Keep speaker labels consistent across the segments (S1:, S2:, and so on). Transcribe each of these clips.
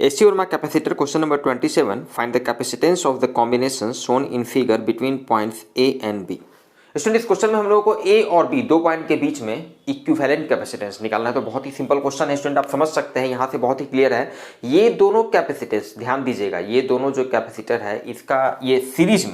S1: AC Verma capacitor question number 27. Find the capacitance of the combinations shown in figure between points A and B. Student इस question में हम लोगों को A और B दो point के बीच में इक्विवेलेंट कैपेसिटेंस निकालना है। तो बहुत ही सिंपल क्वेश्चन है स्टूडेंट, आप समझ सकते हैं, यहाँ से बहुत ही क्लियर है। ये दोनों कैपेसिटेंस ध्यान दीजिएगा, ये दोनों जो कैपेसिटर है इसका ये सीरीज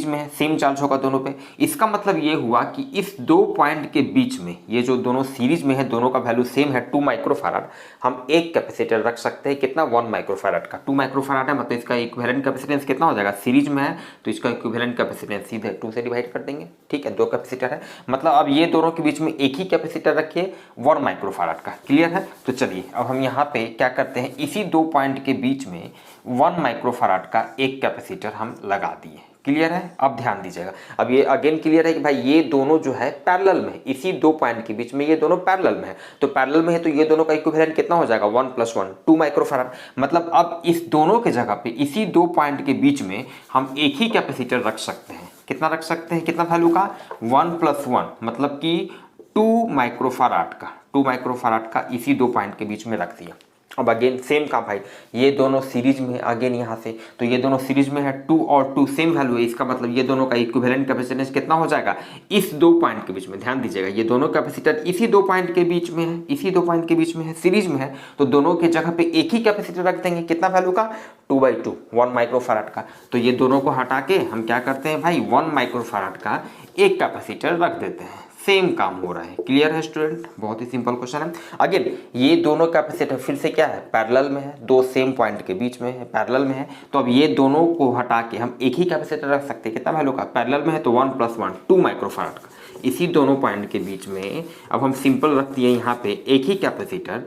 S1: में है, सेम चार्ज होगा दोनों पे। इसका मतलब ये हुआ कि इस दो पॉइंट के बीच में ये जो दोनों सीरीज में है दोनों का वैल्यू सेम है 2 माइक्रोफैराड। हम एक कैपेसिटर रख सकते हैं कितना 1 माइक्रोफैराड का। 2 माइक्रोफैराड है मतलब इसका इक्विवेलेंट कैपेसिटेंस कितना हो जाएगा, सीरीज में है तो इसका इक्विवेलेंट कैपेसिटेंस सीधे 2 से डिवाइड कर देंगे। ठीक है, दो कैपेसिटर है मतलब अब ये दोनों के बीच में एक ही कैपेसिटर रखिए 1 माइक्रोफैराड का। क्लियर है? तो चलिए अब हम यहाँ पे क्या करते हैं, इसी दो पॉइंट के बीच में 1 माइक्रोफैराड का एक कैपेसिटर हम लगा दिए। क्लियर है? अब ध्यान दीजिएगा, अब ये अगेन क्लियर है कि भाई ये दोनों जो है पैरेलल में, इसी दो पॉइंट के बीच में ये दोनों पैरेलल में है। तो पैरेलल में है तो ये दोनों का इक्विवेलेंट कितना हो जाएगा 1 + 1 2 माइक्रोफैराड। मतलब अब इस दोनों के जगह पे इसी दो पॉइंट के बीच में हम एक ही कैपेसिटर रख सकते हैं। कितना रख सकते हैं, कितना वैल्यू का 1 + 1 मतलब कि 2 माइक्रोफैराड का, 2 माइक्रोफैराड का इसी दो पॉइंट के बीच में रख दिया। अब अगेन सेम काम भाई, ये दोनों सीरीज में है अगेन यहाँ से, तो ये दोनों सीरीज में है 2 और 2 सेम वैल्यू है। इसका मतलब ये दोनों का इक्विवेलेंट कैपेसिटेंस कितना हो जाएगा इस दो पॉइंट के बीच में। ध्यान दीजिएगा ये दोनों कैपेसिटर इसी दो पॉइंट के बीच में है, इसी दो पॉइंट के बीच में है, सीरीज में है, तो दोनों के जगह पे एक ही कैपेसिटर रख देंगे। कितना वैल्यू का 2/2 1 माइक्रोफैराड का। तो ये दोनों को हटा के हम क्या करते हैं भाई 1 माइक्रोफैराड का एक कैपेसिटर रख देते हैं। सेम काम हो रहा है। क्लियर है स्टूडेंट? बहुत ही सिंपल क्वेश्चन है। अगेन ये दोनों कैपेसिटर फिर से क्या है पैरेलल में है, दो सेम पॉइंट के बीच में है, पैरेलल में है। तो अब ये दोनों को हटा के हम एक ही कैपेसिटर रख सकते हैं। कितना वैल्यू का, पैरेलल में है तो 1 + 1 2 माइक्रोफैराड का। इसी दोनों पॉइंट के बीच में अब हम सिंपल रख दिए यहाँ पे एक ही कैपेसिटर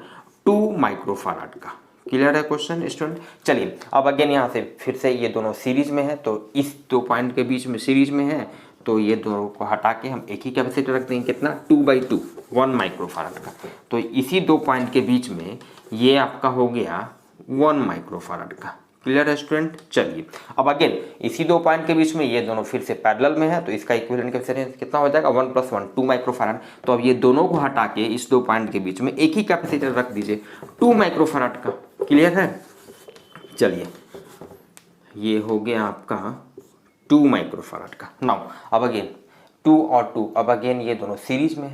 S1: 2 माइक्रोफैराड का। क्लियर है क्वेश्चन स्टूडेंट? चलिए अब अगेन यहाँ से फिर से ये दोनों सीरीज में है, तो इस दो पॉइंट के बीच में सीरीज में है, तो ये दोनों को हटा के हम एक ही कैपेसिटर रख देंगे। कितना 2/2 1 माइक्रोफैराड का। तो इसी दो पॉइंट के बीच में ये आपका हो गया 1 माइक्रोफैराड का। क्लियर है स्टूडेंट? चलिए अब अगेन इसी दो पॉइंट के बीच में ये दोनों फिर से पैरेलल में है, तो इसका इक्विवेलेंट कैपेसिटेंस कितना हो जाएगा 1 + 1 2 माइक्रोफैराड। तो अब ये दोनों को हटा के इस दो पॉइंट के बीच में एक ही कैपेसिटर रख दीजिए 2 माइक्रोफैराड का। क्लियर है? चलिए ये हो गया आपका 2 माइक्रोफैराड का। नाउ अब अगेन 2 और 2 अब अगेन ये दोनों सीरीज में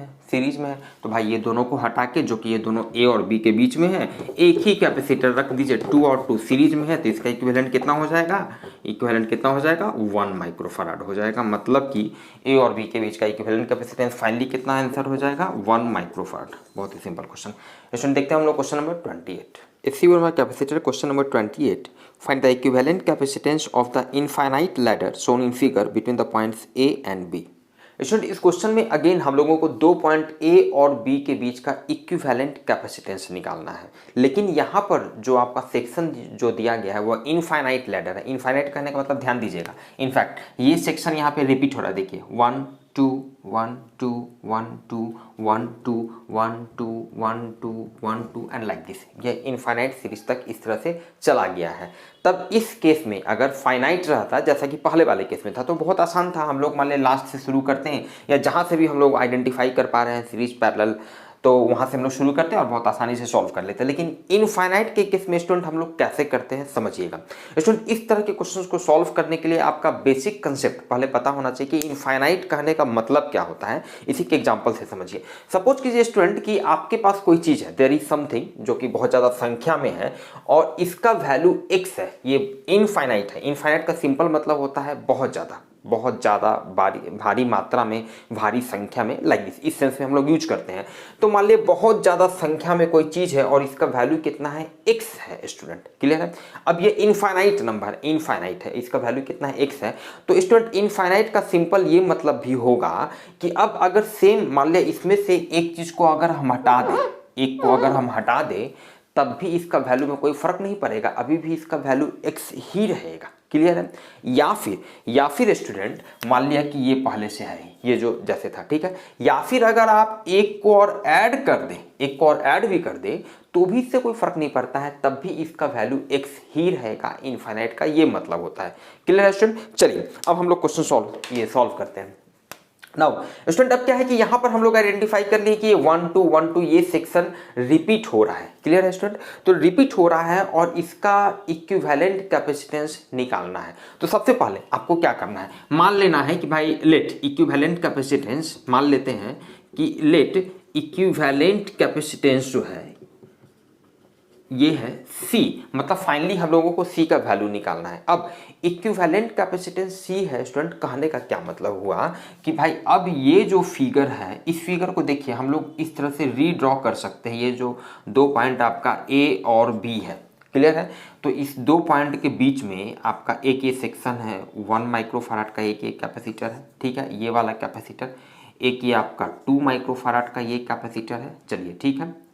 S1: है, तो भाई ये दोनों को हटा के जो कि ये दोनों A और B के बीच में है एक ही कैपेसिटर रख दीजिए। 2 और 2 सीरीज में है तो इसका इक्विवेलेंट कितना हो जाएगा, 1 माइक्रोफैराड हो जाएगा। मतलब कि A और B के बीच का इक्विवेलेंट कैपेसिटेंस फाइनली कितना आंसर हो जाएगा 1 माइक्रोफैराड। बहुत ही सिंपल क्वेश्चन। इसमें देखते हैं हम लोग question number 28। AC Verma capacitor question number 28. Find the equivalent capacitance of the infinite ladder shown in figure between the points A and B. Student इस क्वेश्चन में अगेन हम लोगों को दो पॉइंट A और B के बीच का इक्विवेलेंट कैपेसिटेंस निकालना है। लेकिन यहाँ पर जो आपका सेक्शन जो दिया गया है वो इनफाइनाइट लैडर है। इनफाइनाइट कहने का मतलब ध्यान दीजिएगा, इनफैक्ट ये सेक्शन यहाँ पे रिपीट हो रहा है। देखिए 1 2 1 2 1 2 1 2 1 2 1 2 1 2 एंड लाइक दिस। ये इनफाइनाइट सीरीज तक इस तरह से चला गया है। तब इस केस में अगर फाइनाइट रहता जैसा कि पहले वाले केस में था तो बहुत आसान था। हम लोग मान लें लास्ट से शुरू करते हैं या जहाँ से भी हम लोग आइडेंटिफाई कर पा रहे हैं सीरीज पैरेलल, तो वहाँ से हम लोग शुरू करते हैं और बहुत आसानी से सॉल्व कर लेते हैं। लेकिन इनफाइनाइट के केस में स्टूडेंट हम लोग कैसे करते हैं समझिएगा। स्टूडेंट इस तरह के क्वेश्चंस को सॉल्व करने के लिए आपका बेसिक कंसेप्ट पहले पता होना चाहिए कि इनफाइनाइट कहने का मतलब क्या होता है। इसी के एग्जांपल से समझिए। सपोज कीजिए स्टूडेंट कि आपके पास कोई चीज़ है, देयर इज समथिंग जो कि बहुत ज़्यादा संख्या में है और इसका वैल्यू x है। ये इनफाइनाइट है। इनफाइनाइट का सिंपल मतलब होता है बहुत ज़्यादा भारी मात्रा में, भारी संख्या में, लाइक दिस, इस सेंस में हम लोग यूज करते हैं। तो मान लिया बहुत ज़्यादा संख्या में कोई चीज़ है और इसका वैल्यू कितना है x है स्टूडेंट। क्लियर है? अब ये इनफाइनाइट नंबर इनफाइनाइट है, इसका वैल्यू कितना है x है। तो स्टूडेंट इनफाइनाइट का सिंपल ये मतलब भी होगा कि अब अगर सेम मान लिया इसमें से एक चीज़ को अगर हम हटा दें, एक को अगर हम हटा दें तब भी इसका वैल्यू में कोई फर्क नहीं पड़ेगा, अभी भी इसका वैल्यू x ही रहेगा। क्लियर है? या फिर स्टूडेंट मान लिया कि ये पहले से है, ये जो जैसे था, ठीक है। या फिर अगर आप एक को और ऐड कर दें, एक को और ऐड भी कर दें तो भी इससे कोई फर्क नहीं पड़ता है, तब भी इसका वैल्यू x ही रहेगा। इनफाइनाइट का ये मतलब होता है। क्लियर है स्टूडेंट? चलिए अब हम लोग क्वेश्चन सॉल्व करते हैं। नाउ स्टूडेंट अब क्या है कि यहाँ पर हम लोग आइडेंटिफाई कर लिए कि ये 1 2 1 2 ये सेक्शन रिपीट हो रहा है। क्लियर है स्टूडेंट? तो रिपीट हो रहा है और इसका इक्विवेलेंट कैपेसिटेंस निकालना है। तो सबसे पहले आपको क्या करना है, मान लेना है कि भाई लेट इक्विवेलेंट कैपेसिटेंस, मान लेते हैं कि लेट इक्विवेलेंट कैपेसिटेंस जो है ये है C, मतलब फाइनली हम लोगों को C का वैल्यू निकालना है। अब इक्विवेलेंट कैपेसिटेंस C है स्टूडेंट, कहने का क्या मतलब हुआ कि भाई अब ये जो फिगर है, इस फिगर को देखिए हम लोग इस तरह से रीड्रॉ कर सकते हैं। ये जो 2 पॉइंट आपका A और B है, क्लियर है? तो इस 2 पॉइंट के बीच में आपका एक ये सेक्शन है 1 माइक्रोफैराड का, एक ये कैपेसिटर है, ठीक है, ये वाला कैपेसिटर, एक ये आपका 2 माइक्रोफैराड का ये कैपेसिटर है, चलिए ठीक है,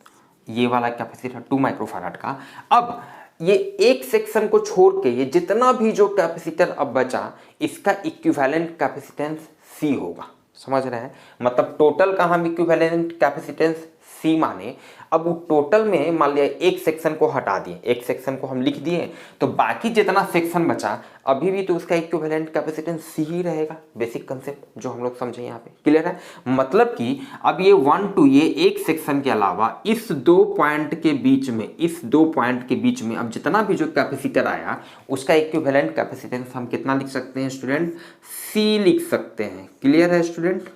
S1: ये वाला कैपेसिटर 2 माइक्रोफैराड का। अब ये एक सेक्शन को छोड़ के ये जितना भी जो कैपेसिटर अब बचा, इसका इक्विवेलेंट कैपेसिटेंस C होगा। समझ रहे हैं? मतलब टोटल का हम इक्विवेलेंट कैपेसिटेंस C माने, अब वो टोटल में मान लिया एक सेक्शन को हटा दिए, एक सेक्शन को हम लिख दिए, तो बाकी जितना सेक्शन बचा अभी भी तो उसका इक्विवेलेंट कैपेसिटेंस C ही रहेगा। बेसिक कंसेप्ट जो हम लोग समझे यहाँ पे, क्लियर है? मतलब कि अब ये 1 2 ये एक सेक्शन के अलावा इस 2 पॉइंट के बीच में, इस 2 पॉइंट के बीच में अब जितना भी जो कैपेसिटर आया उसका इक्विवेलेंट कैपेसिटेंस हम कितना लिख सकते हैं स्टूडेंट? C लिख सकते हैं। क्लियर है स्टूडेंट?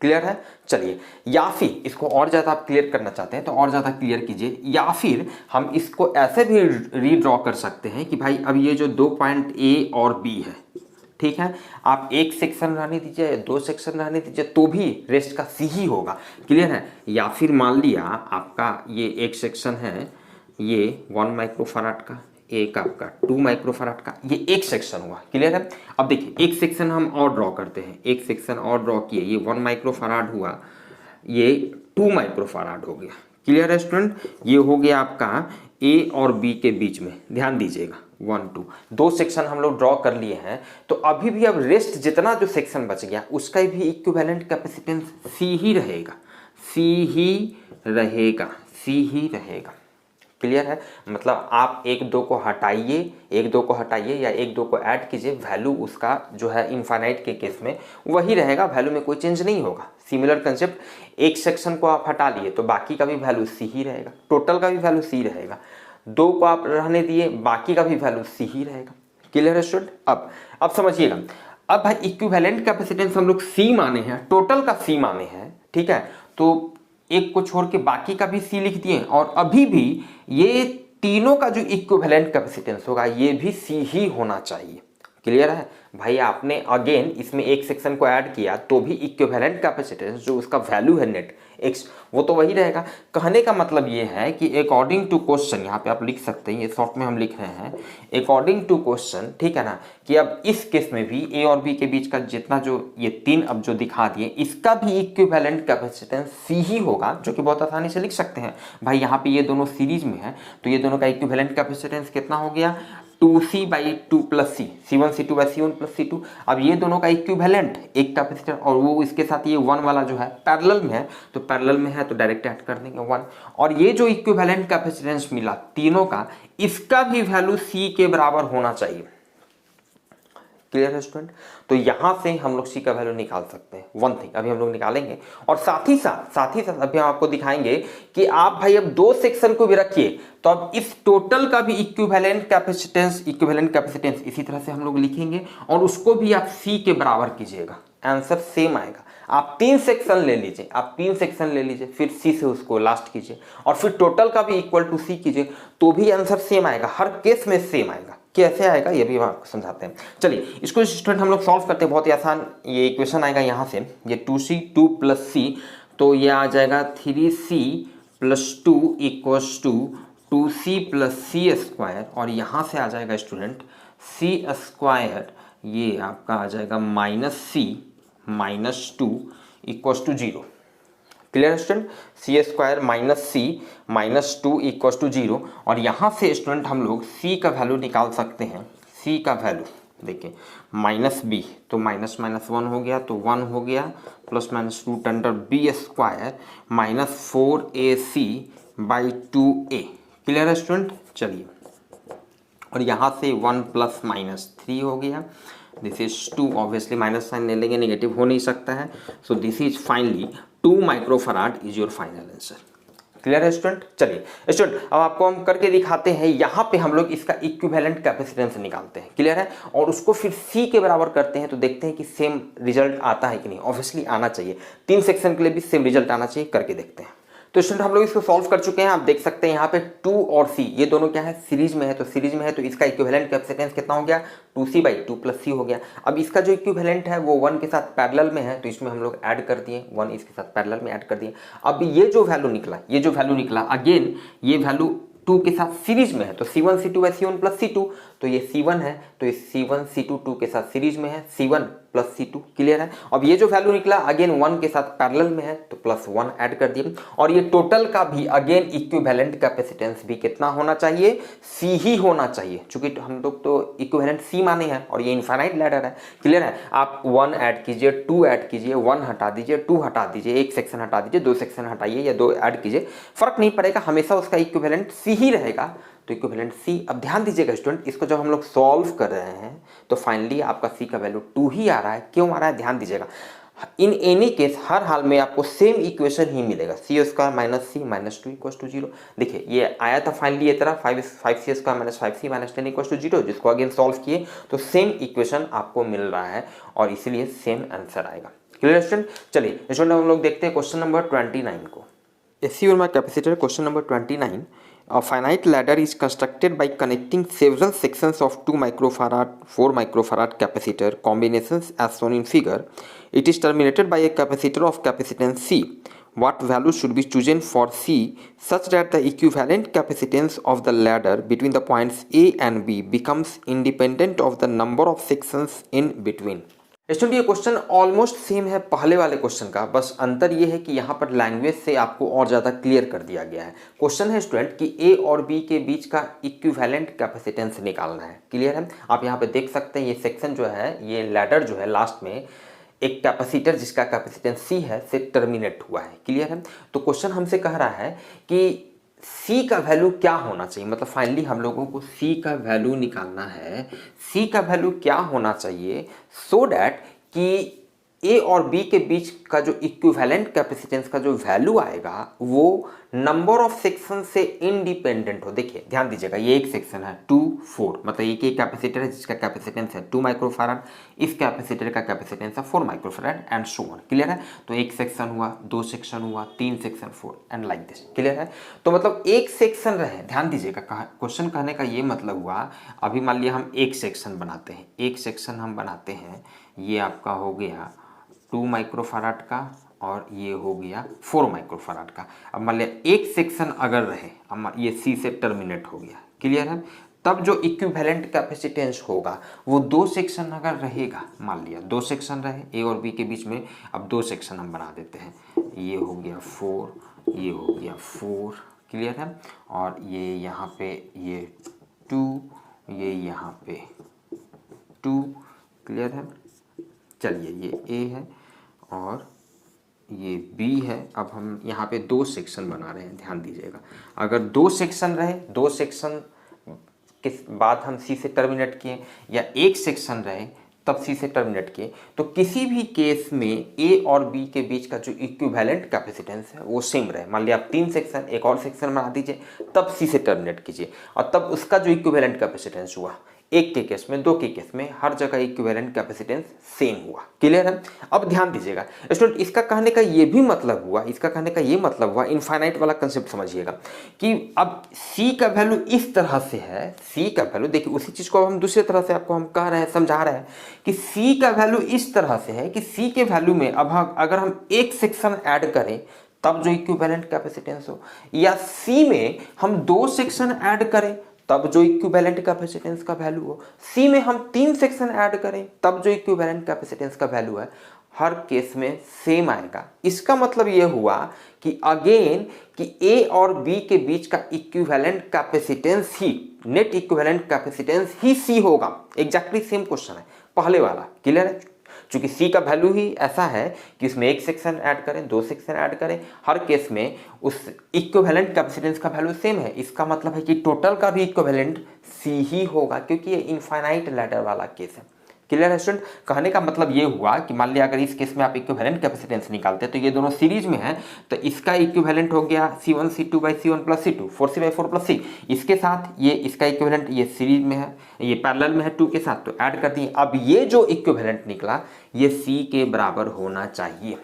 S1: क्लियर है? चलिए, या फिर इसको और ज़्यादा आप क्लियर करना चाहते हैं तो और ज़्यादा क्लियर कीजिए, या फिर हम इसको ऐसे भी रीड्रॉ कर सकते हैं कि भाई अब ये जो 2 पॉइंट A और B है, ठीक है, आप एक सेक्शन रहने दीजिए या 2 सेक्शन रहने दीजिए तो भी रेस्ट का C ही होगा। क्लियर है? या फिर मान लिया आपका ये एक सेक्शन है, ये 1 माइक्रोफैराड का, एक आपका 2 माइक्रोफैराड का, ये एक सेक्शन हुआ। क्लियर है? अब देखिए एक सेक्शन हम और ड्रॉ करते हैं, एक सेक्शन और ड्रॉ किए, ये 1 माइक्रोफैराड हुआ, ये 2 माइक्रोफैराड हो गया। क्लियर है स्टूडेंट? ये हो गया आपका A और B के बीच में, ध्यान दीजिएगा 1 2 2 सेक्शन हम लोग ड्रॉ कर लिए हैं। तो अभी भी अब रेस्ट जितना जो सेक्शन बच गया उसका भी इक्विवेलेंट कैपेसिटेंस C ही रहेगा, C ही रहेगा, C ही रहेगा। क्लियर है? मतलब आप 1 2 को हटाइए, 1 2 को हटाइए या 1 2 को ऐड कीजिए, वैल्यू उसका जो है इनफाइनाइट के केस में वही रहेगा, वैल्यू में कोई चेंज नहीं होगा। सिमिलर कंसेप्ट, एक सेक्शन को आप हटा लिए तो बाकी का भी वैल्यू C ही रहेगा, टोटल का भी वैल्यू C रहेगा। 2 को आप रहने दिए, बाकी का भी वैल्यू C ही रहेगा। क्लियर है स्टूडेंट? अब समझिएगा, अब भाई इक्विवेलेंट कैपेसिटेंस हम लोग C माने हैं, टोटल का C माने हैं, ठीक है, तो एक को छोड़ के बाकी का भी C लिख दिए और अभी भी ये तीनों का जो इक्विवेलेंट कैपेसिटेंस होगा ये भी C ही होना चाहिए। क्लियर है भाई? आपने अगेन इसमें एक सेक्शन को ऐड किया तो भी इक्विवेलेंट कैपेसिटेंस जो उसका वैल्यू है नेट x वो तो वही रहेगा। कहने का मतलब ये है कि अकॉर्डिंग टू क्वेश्चन, यहाँ पे आप लिख सकते हैं, ये शॉर्ट में हम लिख रहे हैं अकॉर्डिंग टू क्वेश्चन, ठीक है ना, कि अब इस केस में भी A और B के बीच का जितना जो ये 3 अब जो दिखा दिए इसका भी इक्विवेलेंट कैपेसिटेंस C ही होगा, जो कि बहुत आसानी से लिख सकते हैं भाई। यहाँ पे ये दोनों सीरीज में है तो ये दोनों का इक्विवेलेंट कैपेसिटेंस कितना हो गया? 2C/2 + C, C1 C2 C1 + C2। अब ये दोनों का इक्विवेलेंट एक कैपेसिटर और वो इसके साथ ये 1 वाला जो है पैरेलल में है, तो पैरेलल में है तो डायरेक्ट ऐड कर देंगे 1। और ये जो इक्विवेलेंट कैपेसिटेंस मिला तीनों का, इसका भी वैल्यू C के बराबर होना चाहिए। क्लियर है स्टूडेंट? तो यहां से हम लोग C का वैल्यू निकाल सकते हैं। वन थिंग अभी हम लोग निकालेंगे और साथ ही साथ अभी हम आपको दिखाएंगे कि आप भाई अब 2 सेक्शन को भी रखिए तो अब इस टोटल का भी इक्विवेलेंट कैपेसिटेंस इसी तरह से हम लोग लिखेंगे और उसको भी आप C के बराबर कीजिएगा, आंसर सेम आएगा। आप 3 सेक्शन ले लीजिए, फिर C से उसको लास्ट कीजिए और फिर टोटल का भी इक्वल टू C कीजिए तो भी आंसर सेम आएगा, हर केस में सेम आएगा। कैसे आएगा ये भी हम आपको समझाते हैं। चलिए इसको स्टूडेंट हम लोग सॉल्व करते हैं, बहुत ही आसान ये इक्वेशन आएगा। यहाँ से ये 2C 2 + C, तो ये आ जाएगा 3C + 2 = 2C + C² और यहाँ से आ जाएगा स्टूडेंट C², ये आपका आ जाएगा -C - 2 = 0। Clear student? C² - C - 2 = 0 और यहाँ से स्टूडेंट हम लोग C का वैल्यू निकाल सकते हैं। C का वैल्यू देखिए -B तो -1 हो गया तो 1 हो गया, +-2 B² -4AC/2A। क्लियर है स्टूडेंट? चलिए, और यहाँ से 1 + -3 हो गया this is 2, obviously minus sign ले लेंगे, नेगेटिव हो नहीं सकता है, so this is finally 2 microfarad is your final answer. Clear है स्टूडेंट? चलिए स्टूडेंट, अब आपको हम करके दिखाते हैं, यहाँ पे हम लोग इसका इक्विवेलेंट कैपेसिटेंस निकालते हैं। क्लियर है? और उसको फिर सी के बराबर करते हैं तो देखते हैं कि सेम रिजल्ट आता है कि नहीं। ऑब्वियसली आना चाहिए, 3 सेक्शन के लिए भी सेम रिजल्ट आना चाहिए। करके देखते हैं। तो स्टूडेंट हम लोग इसको सॉल्व कर चुके हैं। आप देख सकते हैं यहाँ पे 2 और C ये दोनों क्या है, सीरीज में है। तो सीरीज में है तो इसका इक्विवेलेंट कैपेसिटेंस कितना हो गया, 2C/2 + C हो गया। अब इसका जो इक्विवेलेंट है वो 1 के साथ पैरेलल में है, तो इसमें हम लोग ऐड कर दिए, 1 इसके साथ पैरेलल में ऐड कर दिए। अब ये जो वैल्यू निकला, अगेन ये वैल्यू 2 के साथ सीरीज में है, तो C1 C2 C1 + C2, तो ये C1 है, तो ये C1 C2 2 के साथ सीरीज में है, C1 + C2। क्लियर है? अब ये जो वैल्यू निकला अगेन 1 के साथ पैरेलल में है, तो +1 ऐड कर दिए। और ये टोटल का भी अगेन इक्विवेलेंट कैपेसिटेंस भी कितना होना चाहिए, C ही होना चाहिए, क्योंकि हम लोग तो इक्विवेलेंट C माने हैं और ये इनफाइनाइट लैडर है। क्लियर है? आप 1 ऐड कीजिए, 2 ऐड कीजिए, 1 हटा दीजिए, 2 हटा दीजिए, 1 सेक्शन हटा दीजिए, 2 सेक्शन हटाइए या 2 ऐड कीजिए, फर्क नहीं पड़ेगा, हमेशा उसका इक्विवेलेंट C ही रहेगा। तो इक्विवेलेंट C। अब ध्यान दीजिएगा स्टूडेंट, इसको जब हम लोग सॉल्व कर रहे हैं तो फाइनली आपका C का वैल्यू 2 ही आ रहा है। क्यों आ रहा है, ध्यान दीजिएगा। इन एनी केस हर हाल में आपको सेम इक्वेशन ही मिलेगा, C² - C - 2 = 0। देखिए ये आया था फाइनली ये तरह 5C² - 5C - 10 = 0, जिसको अगेन सॉल्व किए तो सेम इक्वेशन आपको मिल रहा है और इसीलिए सेम आंसर आएगा। Clear student? चलिए स्टूडेंट हम लोग देखते हैं क्वेश्चन नंबर 29 को। SC my capacitor, question number 29. A finite ladder is constructed by connecting several sections of 2 microfarad, 4 microfarad capacitor combinations as shown in figure. It is terminated by a capacitor of capacitance C. What value should be chosen for C such that the equivalent capacitance of the ladder between the points A and B becomes independent of the number of sections in between? Student ये question almost same है पहले वाले question का, बस अंतर ये है कि यहाँ पर लैंग्वेज से आपको और ज़्यादा क्लियर कर दिया गया है। क्वेश्चन है स्टूडेंट कि ए और बी के बीच का इक्विवेलेंट कैपेसिटेंस निकालना है। क्लियर है? आप यहाँ पे देख सकते हैं ये सेक्शन जो है, ये लैडर जो है लास्ट में एक कैपेसिटर जिसका कैपेसिटेंस C है से टर्मिनेट हुआ है। क्लियर है? तो क्वेश्चन हमसे कह रहा है कि C का वैल्यू क्या होना चाहिए, मतलब फाइनली हम लोगों को C का वैल्यू निकालना है। C का वैल्यू क्या होना चाहिए सो डैट कि A और B के बीच का जो इक्विवेलेंट कैपेसिटेंस का जो वैल्यू आएगा वो नंबर ऑफ सेक्शन से इंडिपेंडेंट हो। देखिए ध्यान दीजिएगा, ये एक सेक्शन है 2 4, मतलब एक ही कैपेसिटर है जिसका कैपेसिटेंस है 2 माइक्रोफैराड, इस कैपेसिटर का कैपेसिटेंस है 4 microfarad and so on. Clear है? तो एक सेक्शन हुआ, 2 सेक्शन हुआ, 3 section, 4 and like this. Clear है? तो मतलब एक सेक्शन रहे, ध्यान दीजिएगा, क्वेश्चन कहने का ये मतलब हुआ, अभी मान लिया हम एक सेक्शन बनाते हैं, एक सेक्शन हम बनाते हैं, ये आपका हो गया 2 माइक्रोफैराड का और ये हो गया 4 माइक्रोफैराड का। अब मान लिया एक सेक्शन अगर रहे, अब ये C से टर्मिनेट हो गया। क्लियर है? तब जो इक्विवेलेंट कैपेसिटेंस होगा वो 2 सेक्शन अगर रहेगा, मान लिया 2 सेक्शन रहे A और B के बीच में, अब 2 सेक्शन हम बना देते हैं, ये हो गया 4, ये हो गया 4। क्लियर है? और ये यहाँ पे ये 2, ये यहाँ पे 2। क्लियर है? चलिए ये A है और ये B है। अब हम यहाँ पे 2 सेक्शन बना रहे हैं, ध्यान दीजिएगा। अगर 2 सेक्शन रहे, 2 सेक्शन के बाद हम C से टर्मिनेट किए, या एक सेक्शन रहे तब C से टर्मिनेट किए, तो किसी भी केस में A और B के बीच का जो इक्विवेलेंट कैपेसिटेंस है वो सेम रहे। मान लिया आप 3 सेक्शन, एक और सेक्शन बना दीजिए, तब C से टर्मिनेट कीजिए और तब उसका जो इक्विवेलेंट कैपेसिटेंस हुआ, एक के केस में, 2 के केस में, हर जगह इक्विवेलेंट कैपेसिटेंस सेम हुआ। क्लियर है? अब ध्यान दीजिएगा स्टूडेंट, इसका कहने का ये भी मतलब हुआ, इसका कहने का ये मतलब हुआ, इनफाइनाइट वाला कंसेप्ट समझिएगा कि अब C का वैल्यू इस तरह से है, C का वैल्यू देखिए, उसी चीज को अब हम दूसरी तरह से आपको हम कह रहे हैं, समझा रहे हैं कि C का वैल्यू इस तरह से है कि C के वैल्यू में अब अगर हम एक सेक्शन ऐड करें तब जो इक्विवेलेंट कैपेसिटेंस हो, या C में हम 2 सेक्शन ऐड करें तब जो इक्विवेलेंट कैपेसिटेंस का वैल्यू हो, C में हम 3 सेक्शन ऐड करें तब जो इक्विवेलेंट कैपेसिटेंस का वैल्यू है, हर केस में सेम आएगा। इसका मतलब ये हुआ कि अगेन कि A और B के बीच का इक्विवेलेंट कैपेसिटेंस ही, नेट इक्विवेलेंट कैपेसिटेंस ही C होगा। एग्जैक्टली सेम क्वेश्चन है पहले वाला। क्लियर है? चूंकि C का वैल्यू ही ऐसा है कि इसमें एक सेक्शन ऐड करें, 2 सेक्शन ऐड करें, हर केस में उस इक्विवेलेंट कैपेसिटेंस का वैल्यू सेम है। इसका मतलब है कि टोटल का भी इक्विवेलेंट C ही होगा, क्योंकि ये इनफाइनाइट लैडर वाला केस है। क्लियर है स्टूडेंट। कहने का मतलब ये हुआ कि मान लिया अगर इस केस में आप इक्विवेलेंट कैपेसिटेंस निकालते हैं तो ये दोनों सीरीज में है, तो इसका इक्विवेलेंट हो गया C1 C2 by C1 plus C2, 4C by 4 plus C। इसके साथ ये इसका इक्विवेलेंट ये सीरीज में है, ये पैरेलल में है 2 के साथ, तो ऐड कर दिए। अब ये जो इक्विवेलेंट निकला ये C के बराबर होना चाहिए।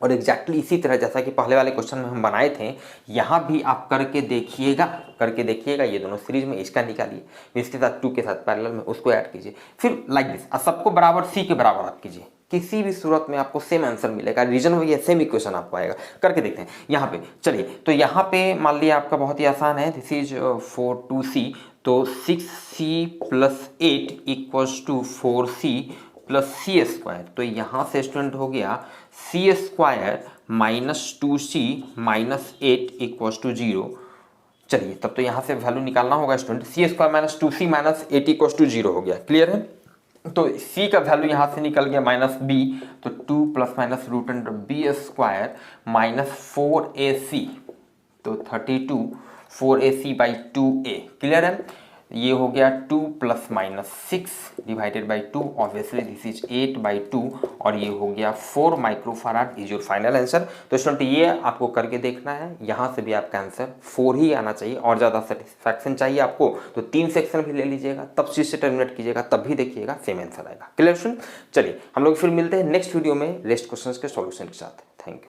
S1: और एग्जैक्टली इसी तरह जैसा कि पहले वाले क्वेश्चन में हम बनाए थे, यहाँ भी आप करके देखिएगा। ये दोनों सीरीज में, इसका निकालिए, इसके साथ 2 के साथ पैरेलल में उसको ऐड कीजिए, फिर लाइक दिस सबको बराबर C के बराबर आप कीजिए। किसी भी सूरत में आपको सेम आंसर मिलेगा, रीजन वही है, सेम इक्वेशन आपको आएगा। करके देखते हैं यहाँ पे। चलिए, तो यहाँ पे मान लिया आपका बहुत ही आसान है, दिस इज 4 2C, तो 6C plus 8 equals to 4C plus C square. तो यहाँ से स्टूडेंट हो गया C square minus 2C minus 8 equals to 0। चलिए, तब तो यहाँ से वैल्यू निकालना होगा student. C square minus 2C minus 8 equals to 0 हो गया। क्लियर है। तो C का वैल्यू यहाँ से निकल गया माइनस B, तो 2 plus minus root under B square minus 4AC, तो 32 4AC बाई 2A। क्लियर है। ये हो गया 2 plus minus 6 divided by 2, obviously this is 8 by 2, और ये हो गया 4 माइक्रोफाराड इज योर फाइनल आंसर। तो स्टूडेंट ये आपको करके देखना है, यहाँ से भी आपका आंसर 4 ही आना चाहिए, और ज़्यादा सेटिस्फैक्शन चाहिए आपको तो 3 सेक्शन भी ले लीजिएगा, तब चीज से टर्मिनेट कीजिएगा, तब भी देखिएगा सेम आंसर आएगा। Clear student. चलिए, हम लोग फिर मिलते हैं नेक्स्ट वीडियो में लेस्ट क्वेश्चन के सॉल्यूशन के साथ। Thank you.